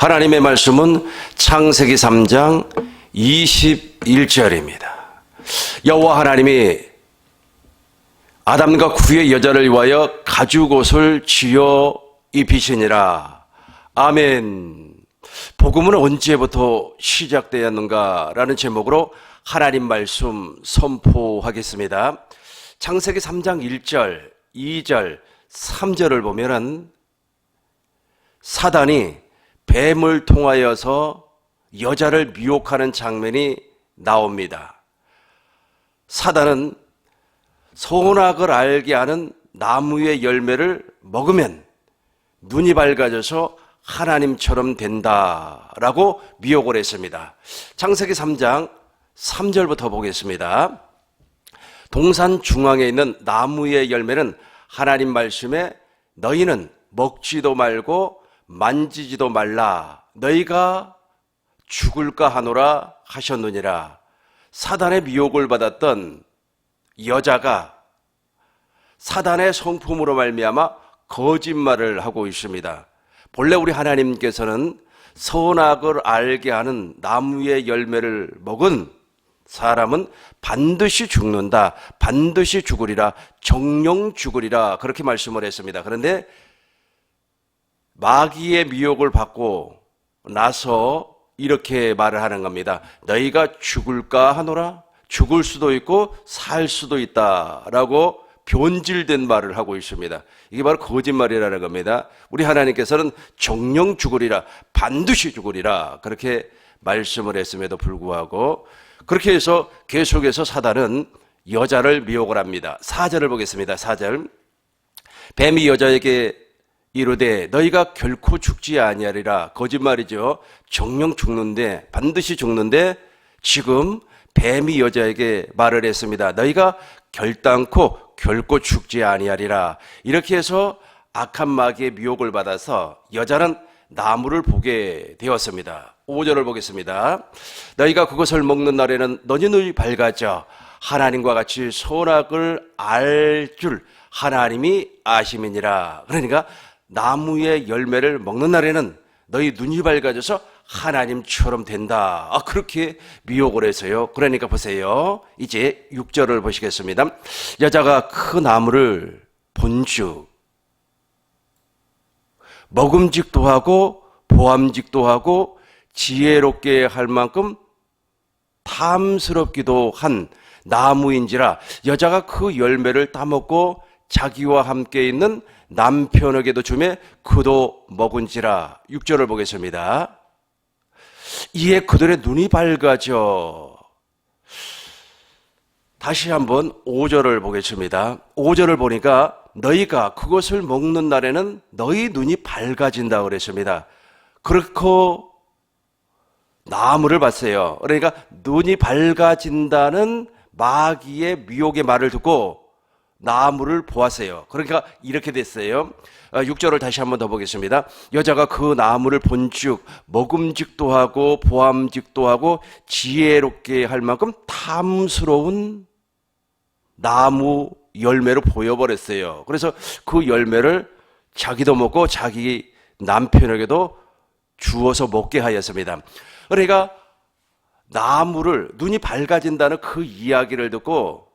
하나님의 말씀은 창세기 3장 21절입니다. 여호와 하나님이 아담과 그의 여자를 위하여 가죽옷을 지어 입히시니라. 아멘. 복음은 언제부터 시작되었는가라는 제목으로 하나님 말씀 선포하겠습니다. 창세기 3장 1절, 2절, 3절을 보면은 사단이 뱀을 통하여서 여자를 미혹하는 장면이 나옵니다. 사단은 선악을 알게 하는 나무의 열매를 먹으면 눈이 밝아져서 하나님처럼 된다라고 미혹을 했습니다. 창세기 3장 3절부터 보겠습니다. 동산 중앙에 있는 나무의 열매는 하나님 말씀에 너희는 먹지도 말고 만지지도 말라, 너희가 죽을까 하노라 하셨느니라. 사단의 미혹을 받았던 여자가 사단의 성품으로 말미암아 거짓말을 하고 있습니다. 본래 우리 하나님께서는 선악을 알게 하는 나무의 열매를 먹은 사람은 반드시 죽는다, 반드시 죽으리라, 정령 죽으리라, 그렇게 말씀을 했습니다. 그런데 마귀의 미혹을 받고 나서 이렇게 말을 하는 겁니다. 너희가 죽을까 하노라? 죽을 수도 있고 살 수도 있다라고 변질된 말을 하고 있습니다. 이게 바로 거짓말이라는 겁니다. 우리 하나님께서는 정령 죽으리라, 반드시 죽으리라, 그렇게 말씀을 했음에도 불구하고 그렇게 해서 계속해서 사단은 여자를 미혹을 합니다. 4절을 보겠습니다. 4절. 뱀이 여자에게 이르되 너희가 결코 죽지 아니하리라. 거짓말이죠. 정령 죽는데, 반드시 죽는데 지금 뱀이 여자에게 말을 했습니다. 너희가 결단코 결코 죽지 아니하리라. 이렇게 해서 악한 마귀의 미혹을 받아서 여자는 나무를 보게 되었습니다. 5절을 보겠습니다. 너희가 그것을 먹는 날에는 너희 눈이 밝아져 하나님과 같이 선악을 알 줄 하나님이 아심이니라. 그러니까 나무의 열매를 먹는 날에는 너희 눈이 밝아져서 하나님처럼 된다. 그렇게 미혹을 해서요. 그러니까 보세요. 이제 6절을 보시겠습니다. 여자가 그 나무를 본즉 먹음직도 하고 보암직도 하고 지혜롭게 할 만큼 탐스럽기도 한 나무인지라 여자가 그 열매를 따먹고 자기와 함께 있는 남편에게도 주매 그도 먹은지라. 6절을 보겠습니다. 이에 그들의 눈이 밝아져. 다시 한번 5절을 보겠습니다. 5절을 보니까 너희가 그것을 먹는 날에는 너희 눈이 밝아진다 그랬습니다. 그렇고 나무를 봤어요. 그러니까 눈이 밝아진다는 마귀의 미혹의 말을 듣고 나무를 보았어요. 그러니까 이렇게 됐어요. 6절을 다시 한번 더 보겠습니다. 여자가 그 나무를 본즉 먹음직도 하고 보암직도 하고 지혜롭게 할 만큼 탐스러운 나무 열매로 보여버렸어요. 그래서 그 열매를 자기도 먹고 자기 남편에게도 주어서 먹게 하였습니다. 그러니까 나무를, 눈이 밝아진다는 그 이야기를 듣고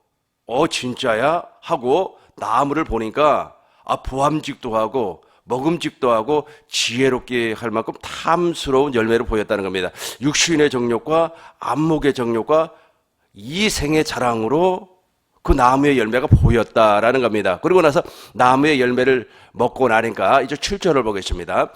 진짜야? 하고 나무를 보니까 보암직도 하고 먹음직도 하고 지혜롭게 할 만큼 탐스러운 열매를 보였다는 겁니다. 육신의 정욕과 안목의 정욕과 이생의 자랑으로 그 나무의 열매가 보였다라는 겁니다. 그리고 나서 나무의 열매를 먹고 나니까 이제 7절을 보겠습니다.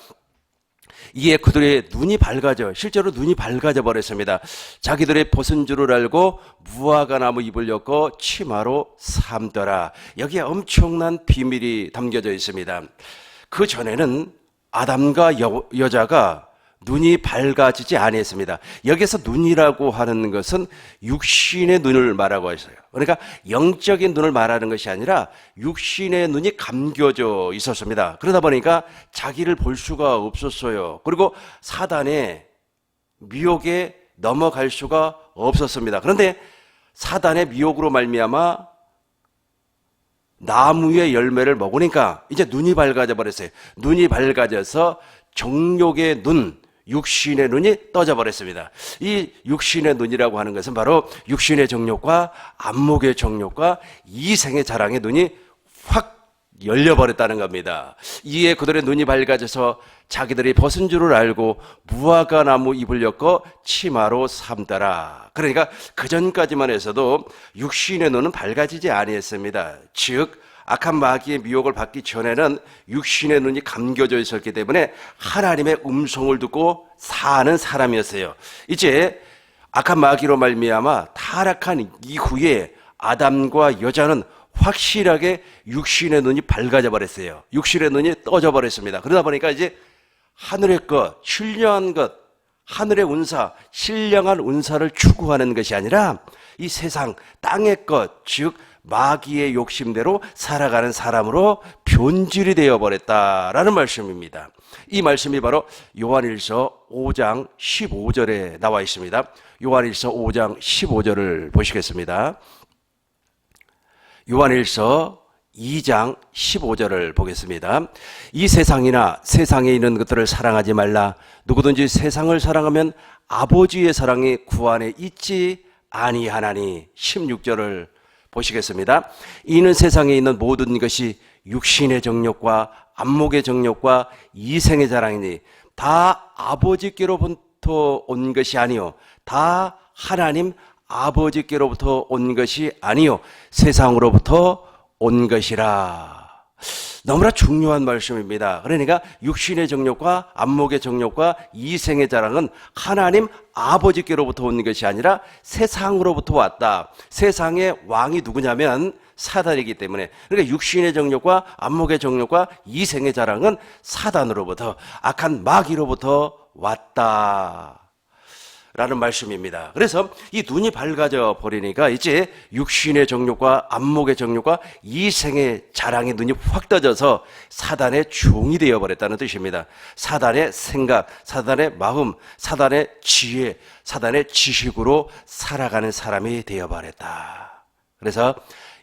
이에 그들의 눈이 밝아져, 실제로 눈이 밝아져 버렸습니다. 자기들의 벗은 줄을 알고 무화과 나무 잎을 엮어 치마로 삼더라. 여기에 엄청난 비밀이 담겨져 있습니다. 그 전에는 아담과 여자가 눈이 밝아지지 아니했습니다. 여기서 눈이라고 하는 것은 육신의 눈을 말하고 있어요. 그러니까 영적인 눈을 말하는 것이 아니라 육신의 눈이 감겨져 있었습니다. 그러다 보니까 자기를 볼 수가 없었어요. 그리고 사단의 미혹에 넘어갈 수가 없었습니다. 그런데 사단의 미혹으로 말미암아 나무의 열매를 먹으니까 이제 눈이 밝아져 버렸어요. 눈이 밝아져서 정욕의 눈, 육신의 눈이 떠져 버렸습니다. 이 육신의 눈이라고 하는 것은 바로 육신의 정욕과 안목의 정욕과 이생의 자랑의 눈이 확 열려버렸다는 겁니다. 이에 그들의 눈이 밝아져서 자기들이 벗은 줄을 알고 무화과 나무 잎을 엮어 치마로 삼더라. 그러니까 그전까지만 해서도 육신의 눈은 밝아지지 아니했습니다. 즉 악한 마귀의 미혹을 받기 전에는 육신의 눈이 감겨져 있었기 때문에 하나님의 음성을 듣고 사는 사람이었어요. 이제 악한 마귀로 말미암아 타락한 이후에 아담과 여자는 확실하게 육신의 눈이 밝아져 버렸어요. 육신의 눈이 떠져 버렸습니다. 그러다 보니까 이제 하늘의 것, 신령한 것, 하늘의 운사, 신령한 운사를 추구하는 것이 아니라 이 세상, 땅의 것, 즉 마귀의 욕심대로 살아가는 사람으로 변질이 되어 버렸다라는 말씀입니다. 이 말씀이 바로 요한일서 5장 15절에 나와 있습니다. 요한일서 5장 15절을 보시겠습니다. 요한일서 2장 15절을 보겠습니다. 이 세상이나 세상에 있는 것들을 사랑하지 말라. 누구든지 세상을 사랑하면 아버지의 사랑이 그 안에 있지 아니하나니. 16절을 보시겠습니다. 이는 세상에 있는 모든 것이 육신의 정욕과 안목의 정욕과 이생의 자랑이니 다 아버지께로부터 온 것이 아니요 다 하나님 아버지께로부터 온 것이 아니요 세상으로부터 온 것이라. 너무나 중요한 말씀입니다. 그러니까 육신의 정욕과 안목의 정욕과 이생의 자랑은 하나님 아버지께로부터 온 것이 아니라 세상으로부터 왔다. 세상의 왕이 누구냐면 사단이기 때문에, 그러니까 육신의 정욕과 안목의 정욕과 이생의 자랑은 사단으로부터, 악한 마귀로부터 왔다 라는 말씀입니다. 그래서 이 눈이 밝아져 버리니까 이제 육신의 정욕과 안목의 정욕과 이생의 자랑의 눈이 확 떠져서 사단의 종이 되어 버렸다는 뜻입니다. 사단의 생각, 사단의 마음, 사단의 지혜, 사단의 지식으로 살아가는 사람이 되어 버렸다. 그래서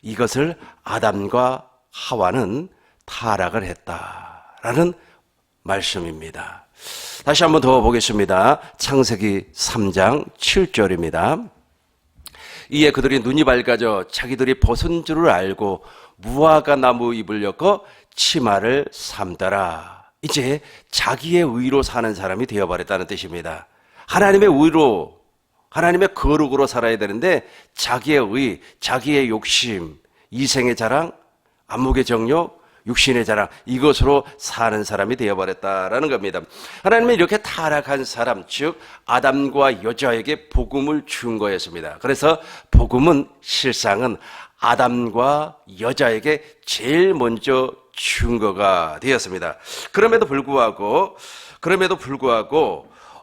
이것을 아담과 하와는 타락을 했다라는 말씀입니다. 다시 한번 더 보겠습니다. 창세기 3장 7절입니다. 이에 그들이 눈이 밝아져 자기들이 벗은 줄을 알고 무화과 나무 잎을 엮어 치마를 삼더라. 이제 자기의 의로 사는 사람이 되어버렸다는 뜻입니다. 하나님의 의로, 하나님의 거룩으로 살아야 되는데 자기의 의, 자기의 욕심, 이생의 자랑, 안목의 정욕, 육신의 자랑, 이것으로 사는 사람이 되어버렸다라는 겁니다. 하나님은 이렇게 타락한 사람, 즉 아담과 여자에게 복음을 준 거였습니다. 그래서 복음은 실상은 아담과 여자에게 제일 먼저 준 거가 되었습니다. 그럼에도 불구하고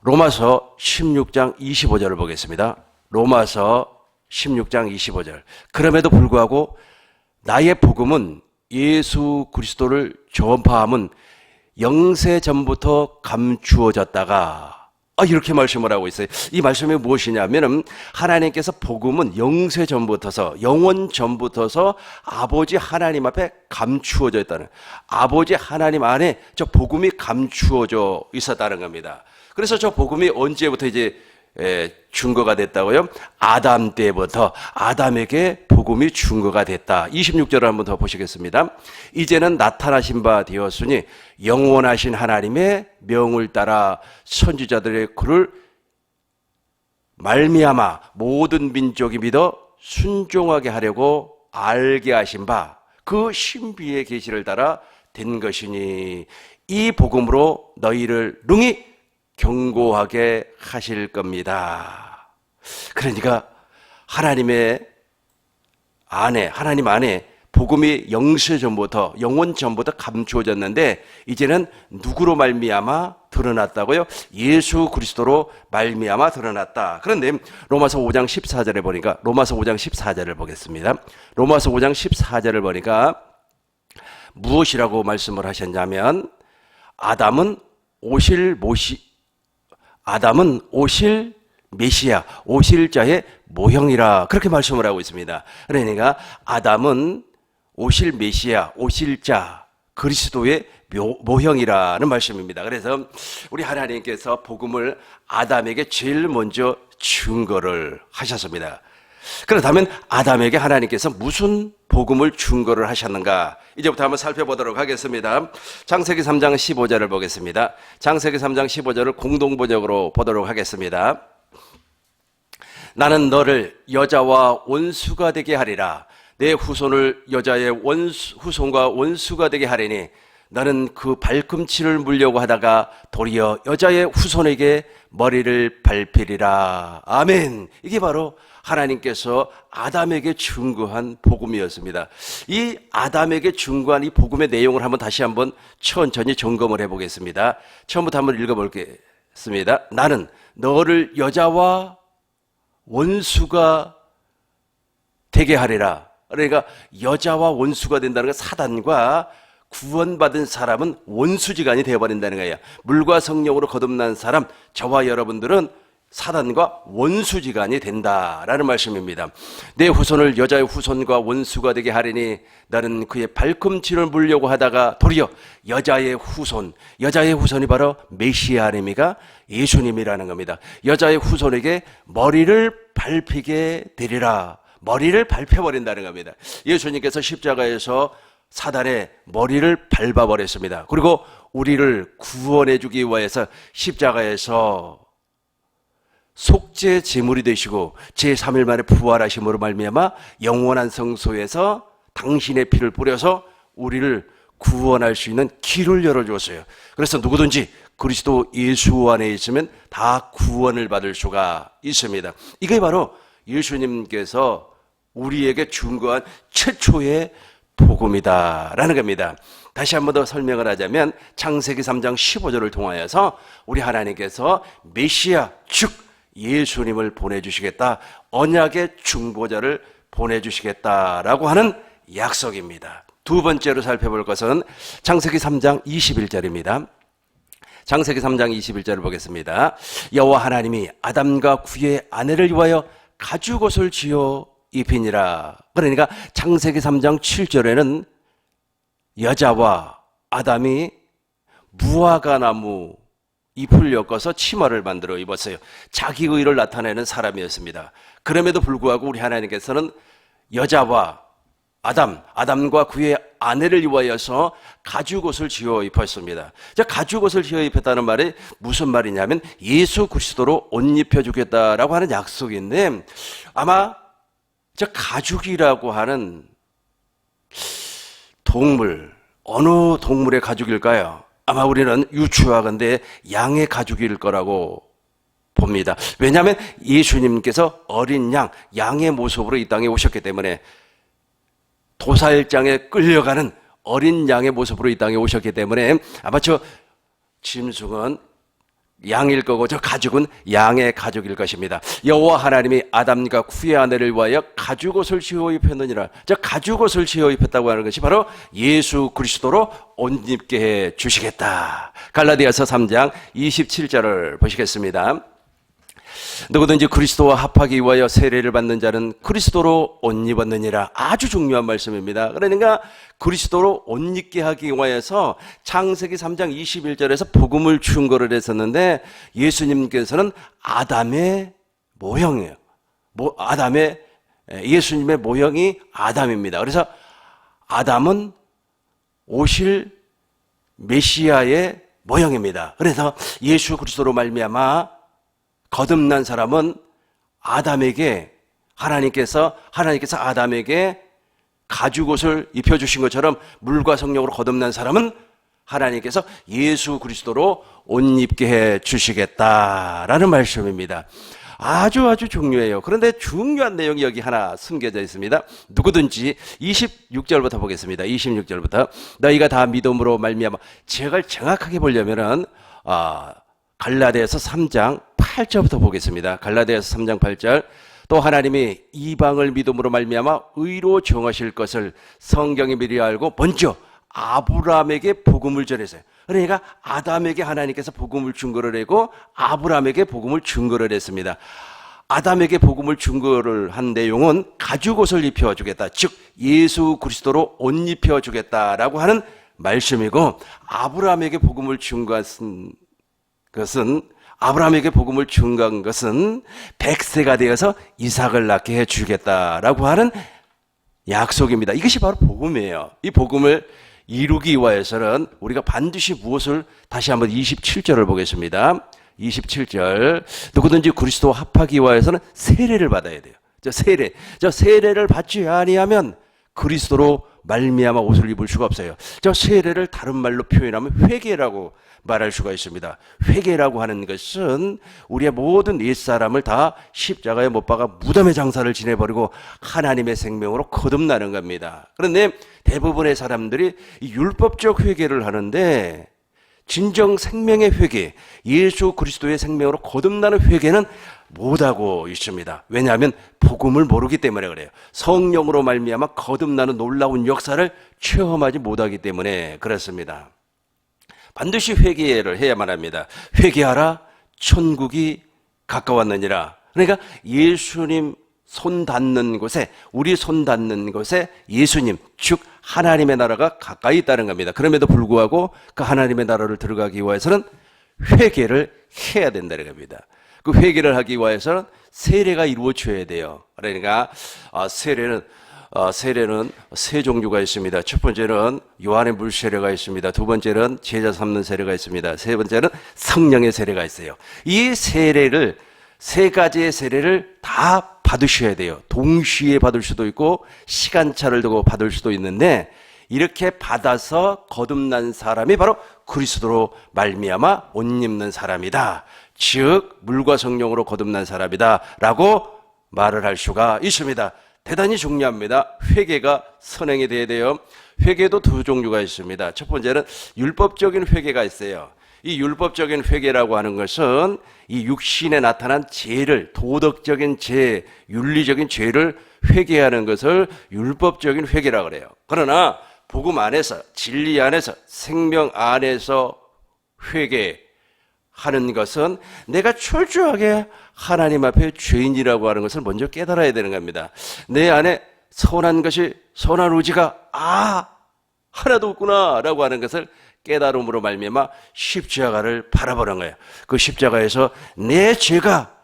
로마서 16장 25절을 보겠습니다. 로마서 16장 25절. 그럼에도 불구하고 나의 복음은 예수 그리스도를 전파함은 영세 전부터 감추어졌다가, 이렇게 말씀을 하고 있어요. 이 말씀이 무엇이냐면은 하나님께서 복음은 영세 전부터서, 영원 전부터서 아버지 하나님 앞에 감추어져 있다는, 아버지 하나님 안에 저 복음이 감추어져 있었다는 겁니다. 그래서 저 복음이 언제부터 이제 증거가 됐다고요? 아담 때부터 아담에게 복음이 증거가 됐다. 26절을 한번 더 보시겠습니다. 이제는 나타나신 바 되었으니 영원하신 하나님의 명을 따라 선지자들의 글을 말미암아 모든 민족이 믿어 순종하게 하려고 알게 하신 바 그 신비의 계시를 따라 된 것이니 이 복음으로 너희를 능히 경고하게 하실 겁니다. 그러니까 하나님 안에 복음이 영세 전부터, 영원 전부터 감추어졌는데 이제는 누구로 말미암아 드러났다고요? 예수 그리스도로 말미암아 드러났다. 그런데 로마서 5장 14절에 보니까, 로마서 5장 14절을 보겠습니다. 로마서 5장 14절을 보니까 무엇이라고 말씀을 하셨냐면 아담은 오실 메시아, 오실 자의 모형이라, 그렇게 말씀을 하고 있습니다. 그러니까 아담은 오실 메시아, 오실 자, 그리스도의 모형이라는 말씀입니다. 그래서 우리 하나님께서 복음을 아담에게 제일 먼저 증거를 하셨습니다. 그렇다면 아담에게 하나님께서 무슨 복음을 증거를 하셨는가? 이제부터 한번 살펴보도록 하겠습니다. 창세기 3장 15절을 보겠습니다. 창세기 3장 15절을 공동번역으로 보도록 하겠습니다. 나는 너를 여자와 원수가 되게 하리라. 내 후손을 여자의 후손과 원수가 되게 하리니 너는 그 발꿈치를 물려고 하다가 도리어 여자의 후손에게 머리를 밟히리라. 아멘. 이게 바로 하나님께서 아담에게 증거한 복음이었습니다. 이 아담에게 증거한 이 복음의 내용을 다시 한번 천천히 점검을 해보겠습니다. 처음부터 한번 읽어보겠습니다. 나는 너를 여자와 원수가 되게 하리라. 그러니까 여자와 원수가 된다는 건 사단과 구원받은 사람은 원수지간이 되어버린다는 거예요. 물과 성령으로 거듭난 사람, 저와 여러분들은 사단과 원수지간이 된다라는 말씀입니다. 내 후손을 여자의 후손과 원수가 되게 하리니 나는 그의 발꿈치를 물려고 하다가 도리어 여자의 후손이 바로 메시아 아닙니까? 예수님이라는 겁니다. 여자의 후손에게 머리를 밟히게 되리라. 머리를 밟혀버린다는 겁니다. 예수님께서 십자가에서 사단의 머리를 밟아버렸습니다. 그리고 우리를 구원해 주기 위해서 십자가에서 속죄 제물이 되시고 제3일 만에 부활하심으로 말미암아 영원한 성소에서 당신의 피를 뿌려서 우리를 구원할 수 있는 길을 열어주었어요. 그래서 누구든지 그리스도 예수 안에 있으면 다 구원을 받을 수가 있습니다. 이게 바로 예수님께서 우리에게 증거한 최초의 복음이다라는 겁니다. 다시 한 번 더 설명을 하자면 창세기 3장 15절을 통하여서 우리 하나님께서 메시아 즉 예수님을 보내주시겠다, 언약의 중보자를 보내주시겠다라고 하는 약속입니다. 두 번째로 살펴볼 것은 창세기 3장 21절입니다. 창세기 3장 21절을 보겠습니다. 여호와 하나님이 아담과 그의 아내를 위하여 가죽옷을 지어 입히니라. 그러니까 창세기 3장 7절에는 여자와 아담이 무화과나무 잎을 엮어서 치마를 만들어 입었어요. 자기 의를 나타내는 사람이었습니다. 그럼에도 불구하고 우리 하나님께서는 여자와 아담과 그의 아내를 위하여서 가죽옷을 지어 입혔습니다. 가죽옷을 지어 입혔다는 말이 무슨 말이냐면 예수 그리스도로 옷 입혀주겠다라고 하는 약속인데, 아마 가죽이라고 하는 동물, 어느 동물의 가죽일까요? 아마 우리는 유추하건대 양의 가죽일 거라고 봅니다. 왜냐하면 예수님께서 어린 양의 모습으로 이 땅에 오셨기 때문에, 도살장에 끌려가는 어린 양의 모습으로 이 땅에 오셨기 때문에 아마 저 짐승은 양일 거고 저 가죽은 양의 가죽일 것입니다. 여호와 하나님이 아담과 그의 아내를 위하여 가죽옷을 지어 입혔느니라. 저 가죽옷을 지어 입혔다고 하는 것이 바로 예수 그리스도로 옷 입게 해 주시겠다. 갈라디아서 3장 27절을 보시겠습니다. 누구든지 그리스도와 합하기 위하여 세례를 받는 자는 그리스도로 옷 입었느니라. 아주 중요한 말씀입니다. 그러니까 그리스도로 옷 입게 하기 위하여서 창세기 3장 21절에서 복음을 증거를 했었는데, 예수님께서는 아담의 모형이에요. 예수님의 모형이 아담입니다. 그래서 아담은 오실 메시아의 모형입니다. 그래서 예수 그리스도로 말미암아 거듭난 사람은 하나님께서 아담에게 가죽옷을 입혀주신 것처럼 물과 성령으로 거듭난 사람은 하나님께서 예수 그리스도로 옷 입게 해 주시겠다라는 말씀입니다. 아주 중요해요. 그런데 중요한 내용이 여기 하나 숨겨져 있습니다. 누구든지 26절부터 보겠습니다. 26절부터 너희가 다 믿음으로 말미암아, 제가 정확하게 보려면은 갈라디아서 3장 8절부터 보겠습니다. 갈라디아서 3장 8절. 또 하나님이 이방을 믿음으로 말미암아 의로 정하실 것을 성경이 미리 알고 먼저 아브라함에게 복음을 전했어요. 그러니까 아담에게 하나님께서 복음을 증거를 하고 아브라함에게 복음을 증거를 했습니다. 아담에게 복음을 증거를 한 내용은 가죽옷을 입혀주겠다, 즉 예수 그리스도로 옷 입혀주겠다라고 하는 말씀이고, 아브라함에게 복음을 준 것은 아브라함에게 복음을 준 것은 100세가 되어서 이삭을 낳게 해주겠다라고 하는 약속입니다. 이것이 바로 복음이에요. 이 복음을 이루기 위해서는 우리가 반드시 무엇을, 다시 한번 27절을 보겠습니다. 27절, 누구든지 그리스도와 합하기 위해서는 세례를 받아야 돼요. 저 세례를 받지 아니하면 그리스도로 말미암아 옷을 입을 수가 없어요. 저 세례를 다른 말로 표현하면 회개라고 말할 수가 있습니다. 회개라고 하는 것은 우리의 모든 옛사람을 다 십자가에 못 박아 무덤의 장사를 지내버리고 하나님의 생명으로 거듭나는 겁니다. 그런데 대부분의 사람들이 이 율법적 회개를 하는데 진정 생명의 회개, 예수 그리스도의 생명으로 거듭나는 회개는 못하고 있습니다. 왜냐하면 복음을 모르기 때문에 그래요. 성령으로 말미암아 거듭나는 놀라운 역사를 체험하지 못하기 때문에 그렇습니다. 반드시 회개를 해야만 합니다. 회개하라, 천국이 가까웠느니라. 그러니까 예수님 손 닿는 곳에, 우리 손 닿는 곳에 예수님, 즉 하나님의 나라가 가까이 있다는 겁니다. 그럼에도 불구하고 그 하나님의 나라를 들어가기 위해서는 회개를 해야 된다는 겁니다. 그 회개를 하기 위해서는 세례가 이루어져야 돼요. 그러니까 세례는 세 종류가 있습니다. 첫 번째는 요한의 물 세례가 있습니다. 두 번째는 제자 삼는 세례가 있습니다. 세 번째는 성령의 세례가 있어요. 이 세례를, 세 가지의 세례를 다 받으셔야 돼요. 동시에 받을 수도 있고 시간차를 두고 받을 수도 있는데, 이렇게 받아서 거듭난 사람이 바로 그리스도로 말미암아 옷 입는 사람이다. 즉 물과 성령으로 거듭난 사람이다 라고 말을 할 수가 있습니다. 대단히 중요합니다. 회개가 선행이 돼야 돼요. 회개도 두 종류가 있습니다. 첫 번째는 율법적인 회개가 있어요. 이 율법적인 회개라고 하는 것은 이 육신에 나타난 죄를, 도덕적인 죄, 윤리적인 죄를 회개하는 것을 율법적인 회개라고 그래요. 그러나 복음 안에서, 진리 안에서, 생명 안에서 회개하는 것은 내가 철저하게 하나님 앞에 죄인이라고 하는 것을 먼저 깨달아야 되는 겁니다. 내 안에 선한 것이, 선한 의지가 하나도 없구나 라고 하는 것을 깨달음으로 말미암아 십자가를 바라보는 거예요. 그 십자가에서 내 죄가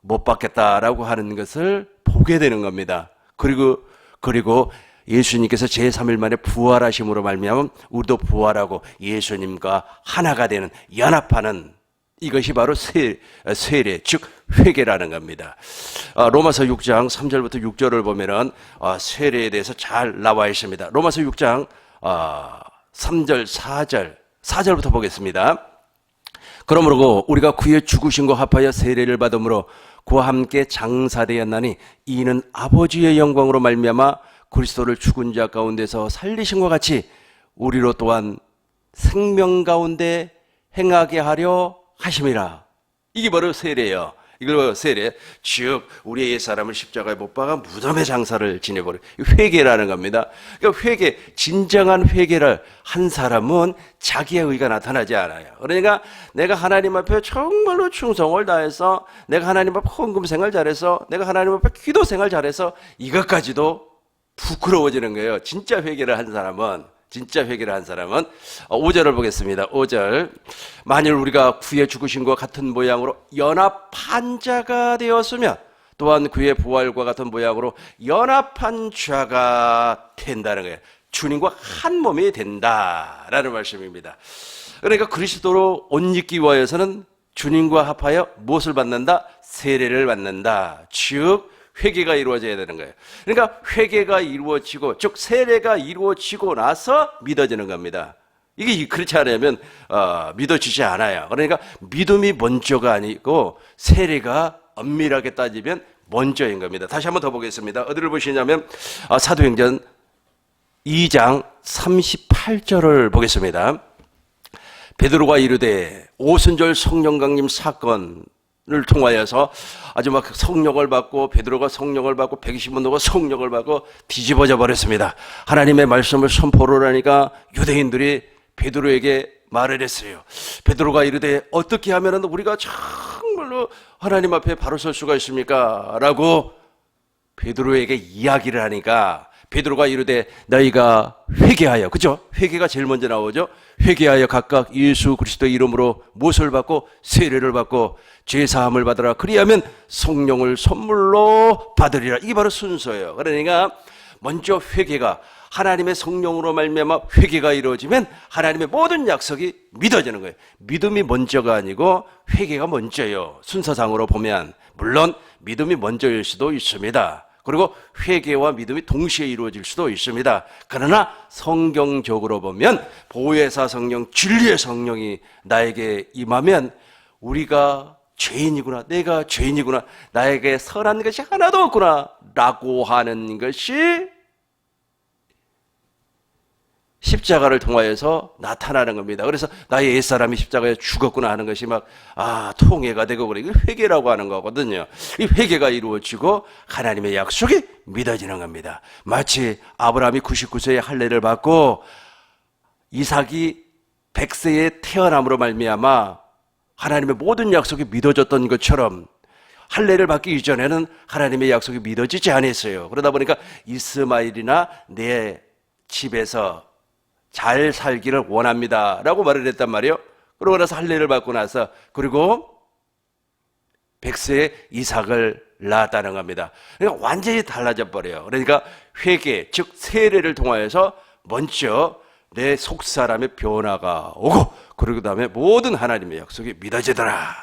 못 받겠다라고 하는 것을 보게 되는 겁니다. 그리고 예수님께서 제3일 만에 부활하심으로 말미암아 우리도 부활하고 예수님과 하나가 되는, 연합하는, 이것이 바로 세례, 즉 회개라는 겁니다. 로마서 6장 3절부터 6절을 보면은 세례에 대해서 잘 나와 있습니다. 로마서 6장 3절, 4절부터 보겠습니다. 그러므로 우리가 그의 죽으심과 합하여 세례를 받음으로 그와 함께 장사되었나니 이는 아버지의 영광으로 말미암아 그리스도를 죽은 자 가운데서 살리심과 같이 우리로 또한 생명 가운데 행하게 하려 하심이라. 이게 바로 세례예요. 이걸 바로 세례, 즉 우리의 옛사람을 십자가에 못 박아 무덤의 장사를 지내버려. 회개라는 겁니다. 그러니까 회개, 진정한 회개를 한 사람은 자기의 의가 나타나지 않아요. 그러니까 내가 하나님 앞에 정말로 충성을 다해서, 내가 하나님 앞에 헌금 생활 잘해서, 내가 하나님 앞에 기도 생활 잘해서 이것까지도 부끄러워지는 거예요. 진짜 회개를 한 사람은 5절을 보겠습니다. 5절. 만일 우리가 그의 죽으심과 같은 모양으로 연합한 자가 되었으면 또한 그의 부활과 같은 모양으로 연합한 자가 된다는 거예요. 주님과 한 몸이 된다라는 말씀입니다. 그러니까 그리스도로 옷 입기 위해서는 주님과 합하여 무엇을 받는다? 세례를 받는다. 즉 회개가 이루어져야 되는 거예요. 그러니까 회개가 이루어지고, 즉 세례가 이루어지고 나서 믿어지는 겁니다. 이게 그렇지 않으면 믿어지지 않아요. 그러니까 믿음이 먼저가 아니고 세례가 엄밀하게 따지면 먼저인 겁니다. 다시 한번 더 보겠습니다. 어디를 보시냐면 사도행전 2장 38절을 보겠습니다. 베드로가 이르되 오순절 성령 강림 사건을 통하여서 아주 막 성령을 받고, 베드로가 성령을 받고 120만 성령을 받고 뒤집어져 버렸습니다. 하나님의 말씀을 선포를 하니까 유대인들이 베드로에게 말을 했어요. 베드로가 이르되 어떻게 하면 우리가 정말로 하나님 앞에 바로 설 수가 있습니까? 라고 베드로에게 이야기를 하니까 베드로가 이르되 너희가 회개하여, 그죠? 회개가 제일 먼저 나오죠. 회개하여 각각 예수 그리스도의 이름으로 못을 받고 세례를 받고 죄 사함을 받으라. 그리하면 성령을 선물로 받으리라. 이게 바로 순서예요. 그러니까 먼저 회개가, 하나님의 성령으로 말미암아 회개가 이루어지면 하나님의 모든 약속이 믿어지는 거예요. 믿음이 먼저가 아니고 회개가 먼저예요. 순서상으로 보면. 물론 믿음이 먼저일 수도 있습니다. 그리고 회개와 믿음이 동시에 이루어질 수도 있습니다. 그러나 성경적으로 보면 보혜사 성령, 진리의 성령이 나에게 임하면 우리가 죄인이구나, 내가 죄인이구나, 나에게 선한 것이 하나도 없구나 라고 하는 것이 십자가를 통하여서 나타나는 겁니다. 그래서 나의 옛사람이 십자가에 죽었구나 하는 것이 막 통해가 되고 그래. 이걸 회개라고 하는 거거든요. 이 회개가 이루어지고 하나님의 약속이 믿어지는 겁니다. 마치 아브라함이 99세에 할례를 받고 이삭이 100세에 태어남으로 말미암아 하나님의 모든 약속이 믿어졌던 것처럼 할례를 받기 이전에는 하나님의 약속이 믿어지지 않았어요. 그러다 보니까 이스마엘이나 내 집에서 잘 살기를 원합니다 라고 말을 했단 말이에요. 그러고 나서 할례를 받고 나서 그리고 100세에 이삭을 낳았다는 겁니다. 그러니까 완전히 달라져 버려요. 그러니까 회개, 즉 세례를 통하여서 먼저 내 속사람의 변화가 오고 그리고 그다음에 모든 하나님의 약속이 믿어지더라.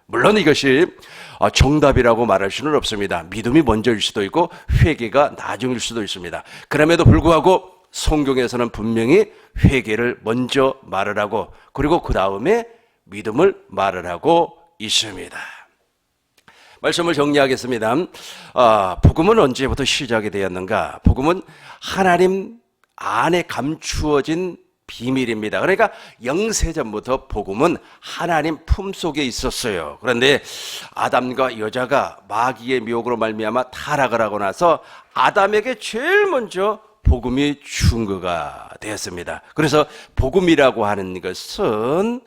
물론 이것이 정답이라고 말할 수는 없습니다. 믿음이 먼저일 수도 있고 회개가 나중일 수도 있습니다. 그럼에도 불구하고 성경에서는 분명히 회개를 먼저 말을 하고 그리고 그 다음에 믿음을 말을 하고 있습니다. 말씀을 정리하겠습니다. 복음은 언제부터 시작이 되었는가? 복음은 하나님 안에 감추어진 비밀입니다. 그러니까 영세전부터 복음은 하나님 품속에 있었어요. 그런데 아담과 여자가 마귀의 미혹으로 말미암아 타락을 하고 나서 아담에게 제일 먼저 복음이 증거가 되었습니다. 그래서 복음이라고 하는 것은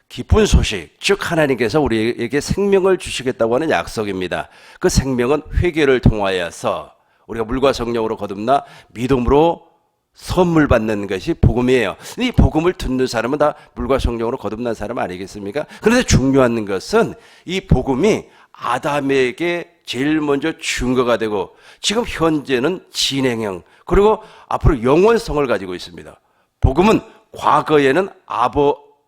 기쁜 소식, 즉 하나님께서 우리에게 생명을 주시겠다고 하는 약속입니다. 그 생명은 회개를 통하여서 우리가 물과 성령으로 거듭나 믿음으로 선물 받는 것이 복음이에요. 이 복음을 듣는 사람은 다 물과 성령으로 거듭난 사람 아니겠습니까? 그런데 중요한 것은 이 복음이 아담에게 제일 먼저 증거가 되고 지금 현재는 진행형 그리고 앞으로 영원성을 가지고 있습니다. 복음은 과거에는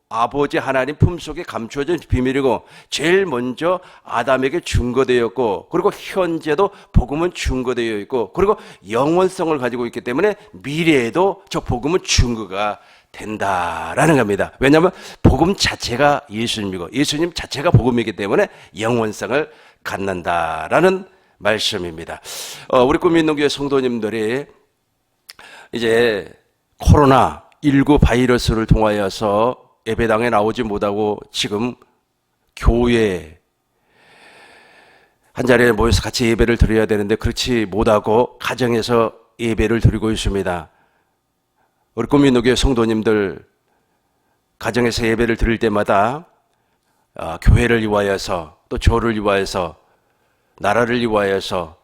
아버지 하나님 품속에 감추어진 비밀이고 제일 먼저 아담에게 증거되었고 그리고 현재도 복음은 증거되어 있고 그리고 영원성을 가지고 있기 때문에 미래에도 저 복음은 증거가 된다라는 겁니다. 왜냐하면 복음 자체가 예수님이고 예수님 자체가 복음이기 때문에 영원성을 갖는다라는 말씀입니다. 우리 꿈있는교회 성도님들이 이제 코로나19 바이러스를 통하여서 예배당에 나오지 못하고 지금 교회 한 자리에 모여서 같이 예배를 드려야 되는데 그렇지 못하고 가정에서 예배를 드리고 있습니다. 우리 꿈있는교회 성도님들 가정에서 예배를 드릴 때마다 교회를 위하여서 또 저를 위하여서 나라를 위하여서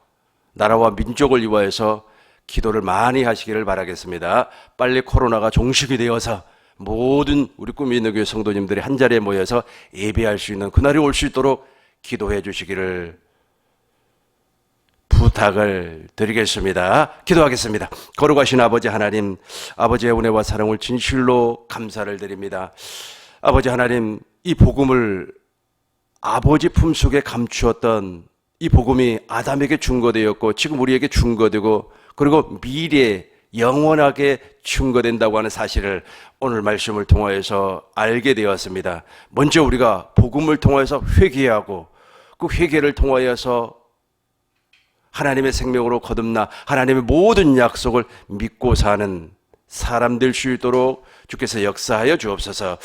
나라와 민족을 위하여서 기도를 많이 하시기를 바라겠습니다. 빨리 코로나가 종식이 되어서 모든 우리 꿈있는교회 성도님들이 한 자리에 모여서 예배할 수 있는 그날이 올 수 있도록 기도해 주시기를 부탁을 드리겠습니다. 기도하겠습니다. 거룩하신 아버지 하나님, 아버지의 은혜와 사랑을 진실로 감사를 드립니다. 아버지 하나님, 이 복음을 아버지 품속에 감추었던 이 복음이 아담에게 증거되었고 지금 우리에게 증거되고 그리고 미래에 영원하게 증거된다고 하는 사실을 오늘 말씀을 통하여서 알게 되었습니다. 먼저 우리가 복음을 통하여서 회개하고 그 회개를 통하여서 하나님의 생명으로 거듭나 하나님의 모든 약속을 믿고 사는 사람 될 수 있도록 주께서 역사하여 주옵소서.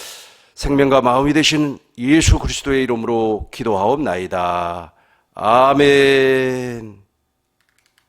생명과 마음이 되신 예수 그리스도의 이름으로 기도하옵나이다. 아멘.